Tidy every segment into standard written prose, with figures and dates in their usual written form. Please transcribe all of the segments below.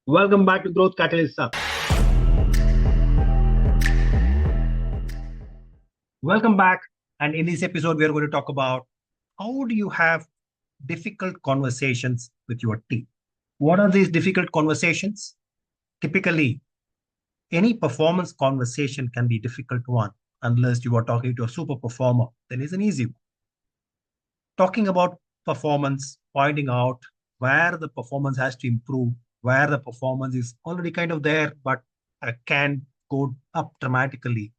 Welcome back to Growth Catalyst Sir. Welcome back. And in this episode, we are going to talk about how do you have difficult conversations with your team? What are these difficult conversations? Typically, any performance conversation can be a difficult one unless you are talking to a super performer. Then it's an easy one. Talking about performance, pointing out where the performance has to improve, where the performance is already kind of there, but can go up dramatically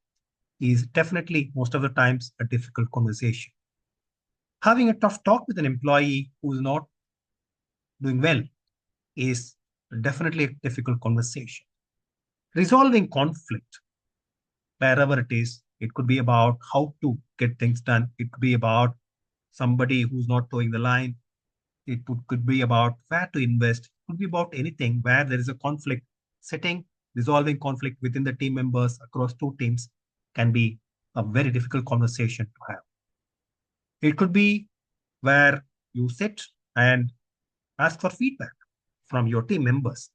is definitely most of the times a difficult conversation. Having a tough talk with an employee who is not doing well is definitely a difficult conversation. Resolving conflict, wherever it could be about how to get things done. It could be about somebody who's not towing the line. Could be about where to invest. It could be about anything where there is a conflict. Resolving conflict within the team members across two teams can be a very difficult conversation to have. It could be where you sit and ask for feedback from your team members.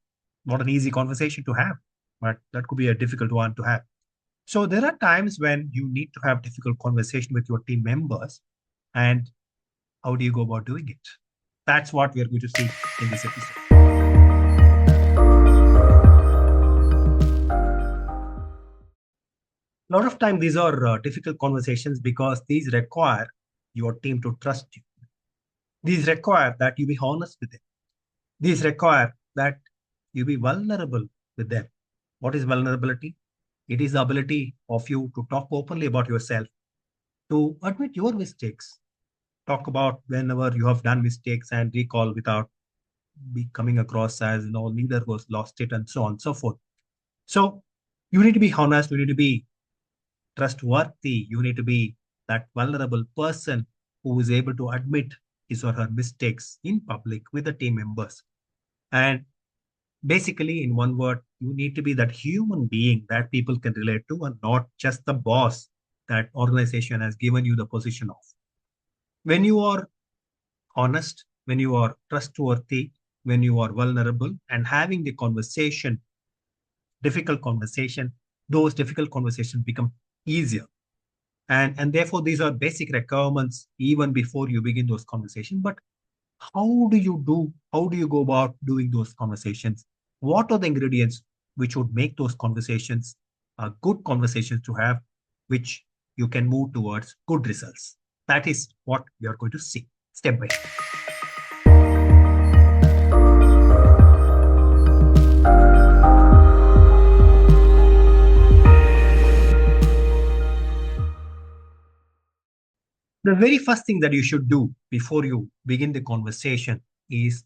Not an easy conversation to have, but that could be a difficult one to have. So there are times when you need to have difficult conversation with your team members, and how do you go about doing it? That's what we are going to see in this episode. A lot of time these are difficult conversations because these require your team to trust you. These require that you be honest with them. These require that you be vulnerable with them. What is vulnerability? It is the ability of you to talk openly about yourself, to admit your mistakes, talk about whenever you have done mistakes and recall without be coming across as neither was lost it and so on and so forth. So you need to be honest, you need to be trustworthy, you need to be that vulnerable person who is able to admit his or her mistakes in public with the team members. And basically, in one word, you need to be that human being that people can relate to and not just the boss that organization has given you the position of. When you are honest, when you are trustworthy, when you are vulnerable and having the conversation, difficult conversation, those difficult conversations become easier. And therefore, these are basic requirements even before you begin those conversations. But how do you go about doing those conversations? What are the ingredients which would make those conversations good conversations to have, which you can move towards good results? That is what we are going to see step by step. The very first thing that you should do before you begin the conversation is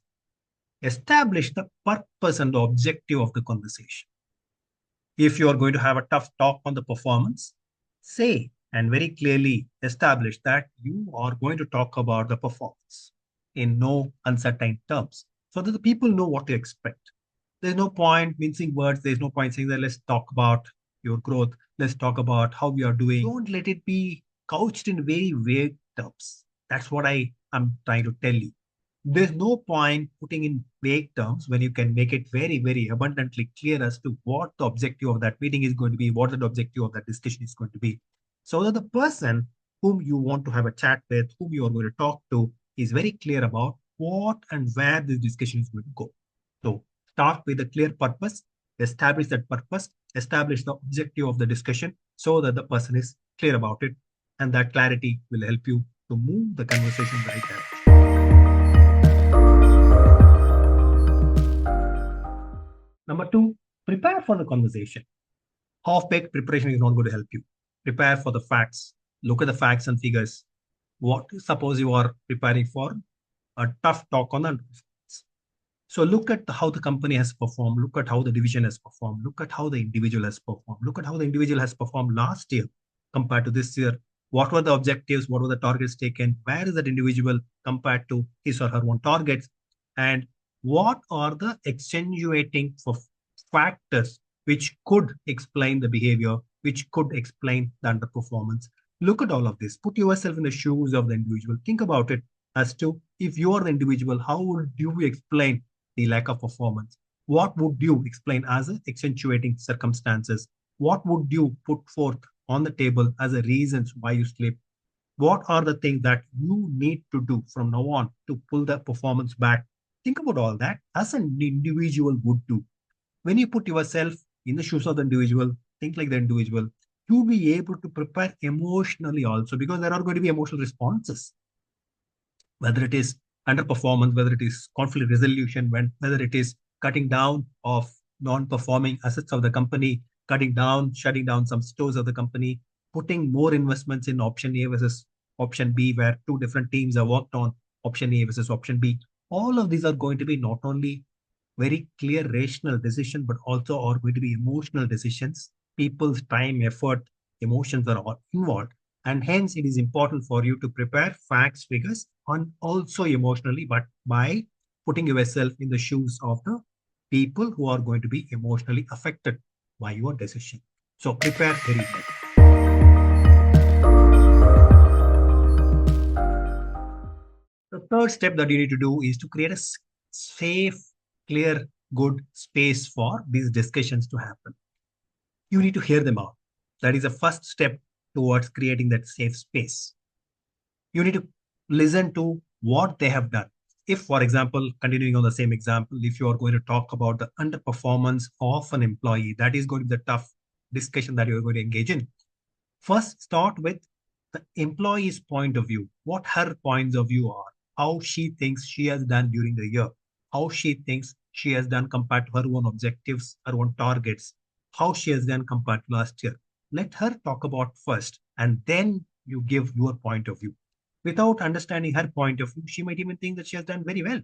establish the purpose and the objective of the conversation. If you are going to have a tough talk on the performance, say and very clearly establish that you are going to talk about the performance in no uncertain terms so that the people know what to expect. There's no point mincing words. There's no point saying that let's talk about your growth. Let's talk about how we are doing. Don't let it be couched in very vague terms. That's what I am trying to tell you. There's no point putting in vague terms when you can make it very, very abundantly clear as to what the objective of that meeting is going to be, what the objective of that discussion is going to be. So that the person whom you want to have a chat with, whom you are going to talk to, is very clear about what and where this discussion is going to go. So start with a clear purpose, establish that purpose, establish the objective of the discussion so that the person is clear about it. And that clarity will help you to move the conversation in the right direction. Number two, prepare for the conversation. Half-baked preparation is not going to help you. Prepare for the facts. Look at the facts and figures. Suppose you are preparing for a tough talk on the performance. So look at how the company has performed. Look at how the division has performed. Look at how the individual has performed. Look at how the individual has performed last year compared to this year. What were the objectives? What were the targets taken? Where is that individual compared to his or her own targets? And what are the extenuating factors which could explain the behavior, which could explain the underperformance? Look at all of this. Put yourself in the shoes of the individual. Think about it as to if you are the individual, how would you explain the lack of performance? What would you explain as a accentuating circumstances? What would you put forth on the table as a reasons why you sleep? What are the things that you need to do from now on to pull the performance back? Think about all that as an individual would do. When you put yourself in the shoes of the individual, think like the individual, you'll be able to prepare emotionally also, because there are going to be emotional responses, whether it is underperformance, whether it is conflict resolution, whether it is cutting down of non-performing assets of the company, cutting down, shutting down some stores of the company, putting more investments in option A versus option B, where two different teams have worked on option A versus option B. All of these are going to be not only very clear rational decision, but also are going to be emotional decisions. People's time, effort, emotions are all involved. And hence, it is important for you to prepare facts, figures, and also emotionally, but by putting yourself in the shoes of the people who are going to be emotionally affected by your decision. So prepare very well. The third step that you need to do is to create a safe, clear, good space for these discussions to happen. You need to hear them out. That is the first step towards creating that safe space. You need to listen to what they have done. If, for example, continuing on the same example, if you are going to talk about the underperformance of an employee, that is going to be the tough discussion that you're going to engage in. First, start with the employee's point of view, what her points of view are, how she thinks she has done during the year, how she thinks she has done compared to her own objectives, her own targets, how she has done compared to last year. Let her talk about first, and then you give your point of view. Without understanding her point of view, she might even think that she has done very well.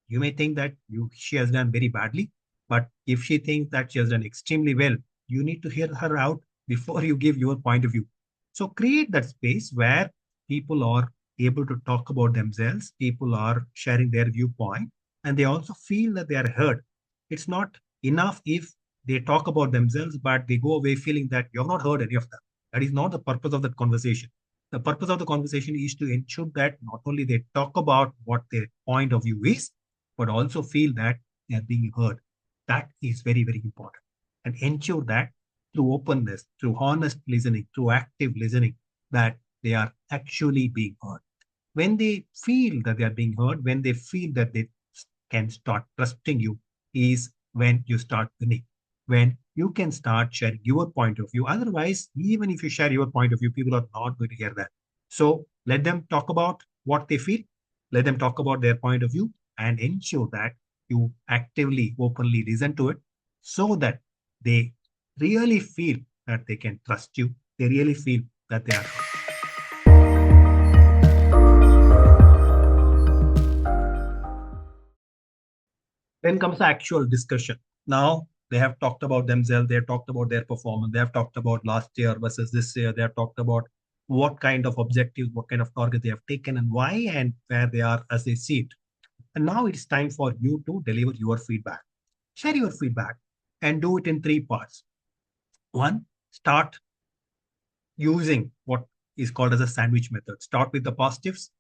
You may think that she has done very badly, but if she thinks that she has done extremely well, you need to hear her out before you give your point of view. So create that space where people are able to talk about themselves, people are sharing their viewpoint, and they also feel that they are heard. It's not enough if they talk about themselves, but they go away feeling that you have not heard any of them. That is not the purpose of that conversation. The purpose of the conversation is to ensure that not only they talk about what their point of view is, but also feel that they are being heard. That is very, very important. And ensure that through openness, through honest listening, through active listening, that they are actually being heard. When they feel that they are being heard, when they feel that they can start trusting you, is when you start winning. When you can start sharing your point of view. Otherwise, even if you share your point of view, people are not going to hear that. So let them talk about what they feel, let them talk about their point of view, and ensure that you actively, openly listen to it so that they really feel that they can trust you. They really feel that they are. Then comes the actual discussion. Now they have talked about themselves, they have talked about their performance, they have talked about last year versus this year, they have talked about what kind of objectives, what kind of target they have taken, and why and where they are as they see it. And now it's time for you to deliver your feedback. Share your feedback and do it in three parts. One, start using what is called as a sandwich method. Start with the positives,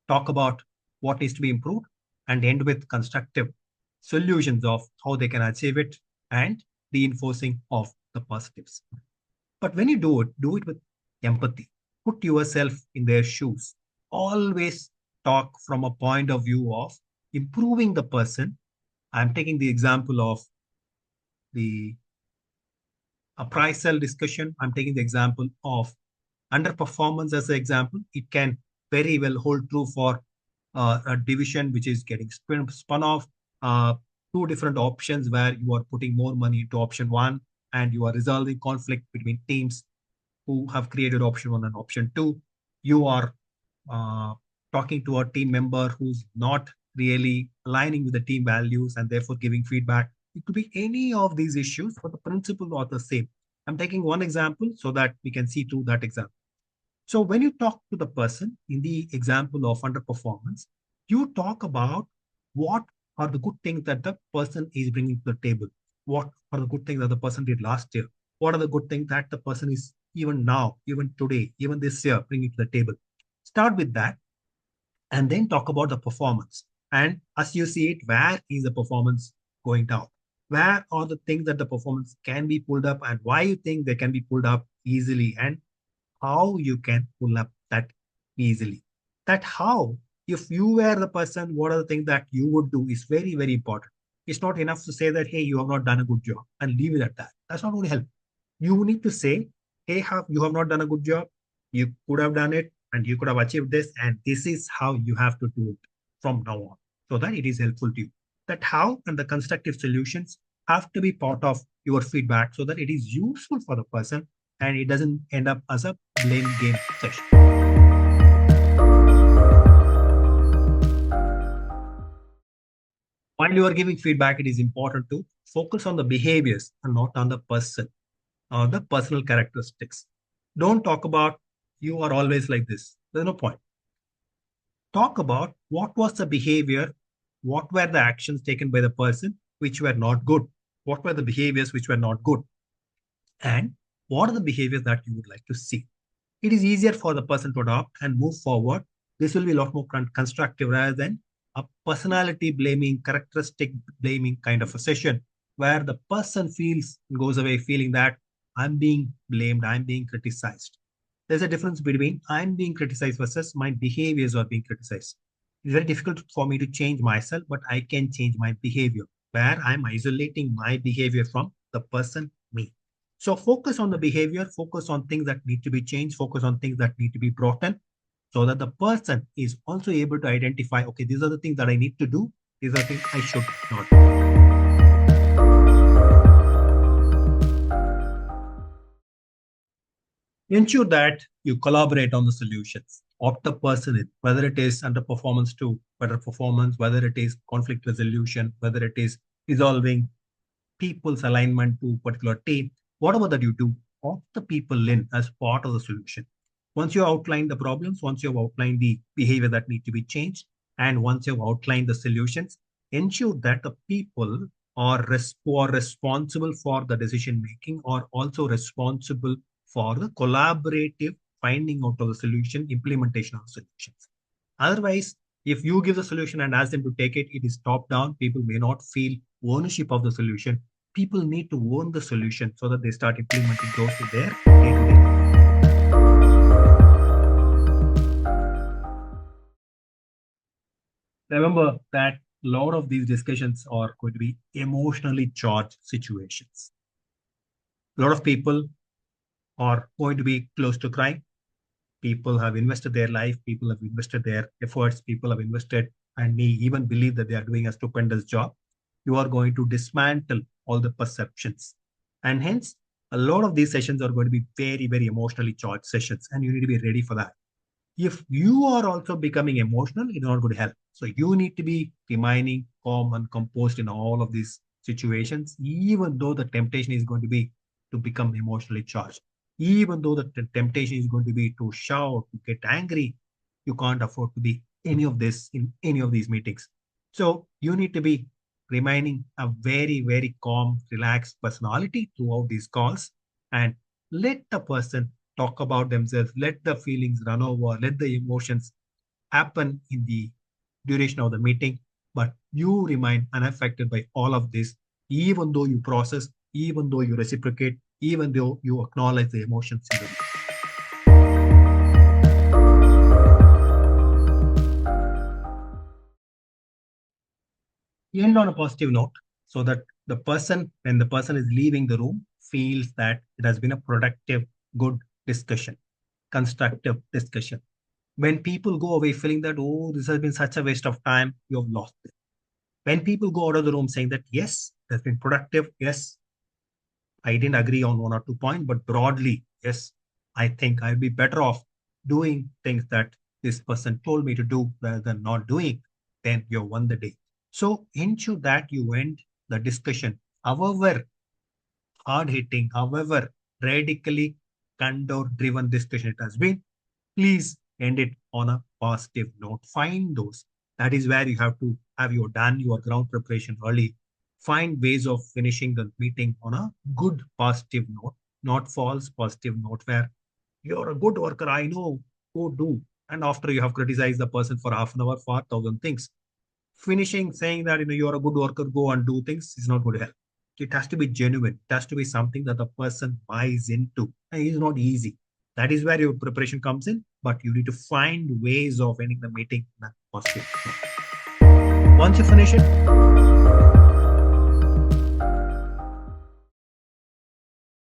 talk about what needs to be improved, and end with constructive solutions of how they can achieve it and reinforcing of the positives. But when you do it with empathy. Put yourself in their shoes. Always talk from a point of view of improving the person. I'm taking the example of the appraisal discussion. I'm taking the example of underperformance as an example. It can very well hold true for a division which is getting spun off. Uh, Two different options where you are putting more money into option one and you are resolving conflict between teams who have created option one and option two. You are uh, talking to a team member who's not really aligning with the team values and therefore giving feedback. It could be any of these issues, but the principle are the same. I'm taking one example so that we can see through that example. So when you talk to the person in the example of underperformance, you talk about what are the good things that the person is bringing to the table. What are the good things that the person did last year? What are the good things that the person is even now, even today, even this year bringing to the table? Start with that and then talk about the performance. And as you see it, where is the performance going down? Where are the things that the performance can be pulled up and why you think they can be pulled up easily and how you can pull up that easily. That how, if you were the person, what are the things that you would do is very, very important. It's not enough to say that, hey, you have not done a good job and leave it at that. That's not going to help. You need to say, hey, you have not done a good job. You could have done it and you could have achieved this. And this is how you have to do it from now on so that it is helpful to you. That how and the constructive solutions have to be part of your feedback so that it is useful for the person and it doesn't end up as a blame game session. While you are giving feedback, it is important to focus on the behaviors and not on the person or the personal characteristics. Don't talk about you are always like this. There's no point. Talk about what was the behavior, what were the actions taken by the person which were not good, what were the behaviors which were not good, and what are the behaviors that you would like to see. It is easier for the person to adopt and move forward. This will be a lot more constructive rather than a personality blaming, characteristic blaming kind of a session where the person goes away feeling that I'm being blamed, I'm being criticized. There's a difference between I'm being criticized versus my behaviors are being criticized. It's very difficult for me to change myself, but I can change my behavior where I'm isolating my behavior from the person, me. So focus on the behavior, focus on things that need to be changed, focus on things that need to be brought in so that the person is also able to identify, okay, these are the things that I need to do. These are the things I should not do. Ensure that you collaborate on the solutions. Opt the person in, whether it is underperformance to better performance, whether it is conflict resolution, whether it is resolving people's alignment to particular team, whatever that you do, opt the people in as part of the solution. Once you outline the problems, once you have outlined the behavior that need to be changed, and once you have outlined the solutions, ensure that the people who are responsible for the decision making are also responsible for the collaborative finding out of the solution, implementation of solutions. Otherwise, if you give the solution and ask them to take it, it is top down. People may not feel ownership of the solution. People need to own the solution so that they start implementing those in their day-to-day. Remember that a lot of these discussions are going to be emotionally charged situations. A lot of people are going to be close to crying. People have invested their life, people have invested their efforts, people have invested and may even believe that they are doing a stupendous job. You are going to dismantle all the perceptions. And hence, a lot of these sessions are going to be very, very emotionally charged sessions, and you need to be ready for that. If you are also becoming emotional, it's not going to help. So you need to be remaining calm and composed in all of these situations, even though the temptation is going to be to become emotionally charged. Even though the temptation is going to be to shout, to get angry, you can't afford to be any of this in any of these meetings. So you need to be remaining a very, very calm, relaxed personality throughout these calls and let the person talk about themselves, let the feelings run over, let the emotions happen in the duration of the meeting. But you remain unaffected by all of this, even though you process, even though you reciprocate, even though you acknowledge the emotions in the room. End on a positive note so that the person, when the person is leaving the room, feels that it has been a productive, good discussion, constructive discussion. When people go away feeling that, oh, this has been such a waste of time, you have lost it. When people go out of the room saying that, yes, it has been productive, yes, I didn't agree on one or two points, but broadly, yes, I think I'd be better off doing things that this person told me to do rather than not doing, then you won the day. So ensure that you end the discussion, however hard hitting, however radically condor driven discussion it has been, please end it on a positive note. Find those. That is where you have to have your done your ground preparation early. Find ways of finishing the meeting on a good positive note, not false positive note where you're a good worker. I know, go do. And after you have criticized the person for half an hour for 1,000 things, finishing saying that you're a good worker, go and do things is not going to help. It has to be genuine. It has to be something that the person buys into. And it is not easy. That is where your preparation comes in, but you need to find ways of ending the meeting in a positive. Once you finish it,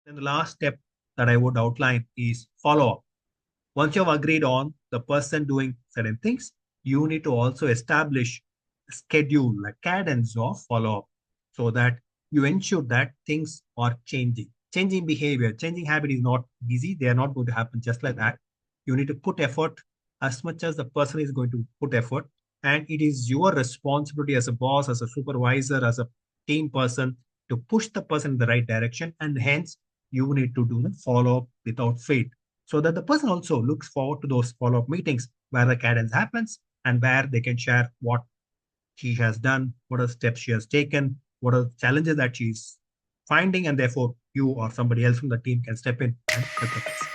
then the last step that I would outline is follow up. Once you've agreed on the person doing certain things, you need to also establish a schedule, a cadence of follow up so that you ensure that things are changing. Changing behavior, changing habit is not easy. They are not going to happen just like that. You need to put effort as much as the person is going to put effort. And it is your responsibility as a boss, as a supervisor, as a team person to push the person in the right direction. And hence, you need to do the follow up without fail so that the person also looks forward to those follow-up meetings where the cadence happens and where they can share what she has done, what are the steps she has taken, what are the challenges that she's finding, and therefore you or somebody else from the team can step in and help the person.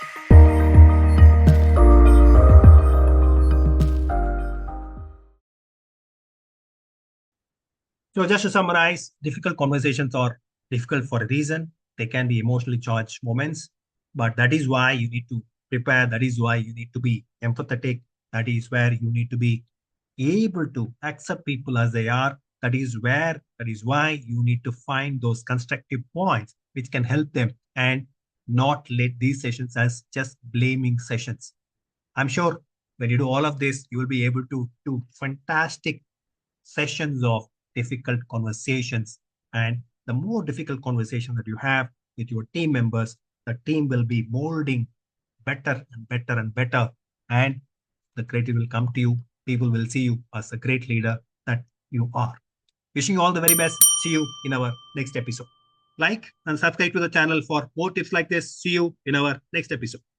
So just to summarize, difficult conversations are difficult for a reason. They can be emotionally charged moments, but that is why you need to prepare. That is why you need to be empathetic. That is where you need to be able to accept people as they are. That is why you need to find those constructive points which can help them and not let these sessions as just blaming sessions. I'm sure when you do all of this, you will be able to do fantastic sessions of difficult conversations. And the more difficult conversation that you have with your team members, the team will be molding better and better and better. And the creative will come to you. People will see you as a great leader that you are. Wishing you all the very best. See you in our next episode. Like and subscribe to the channel for more tips like this. See you in our next episode.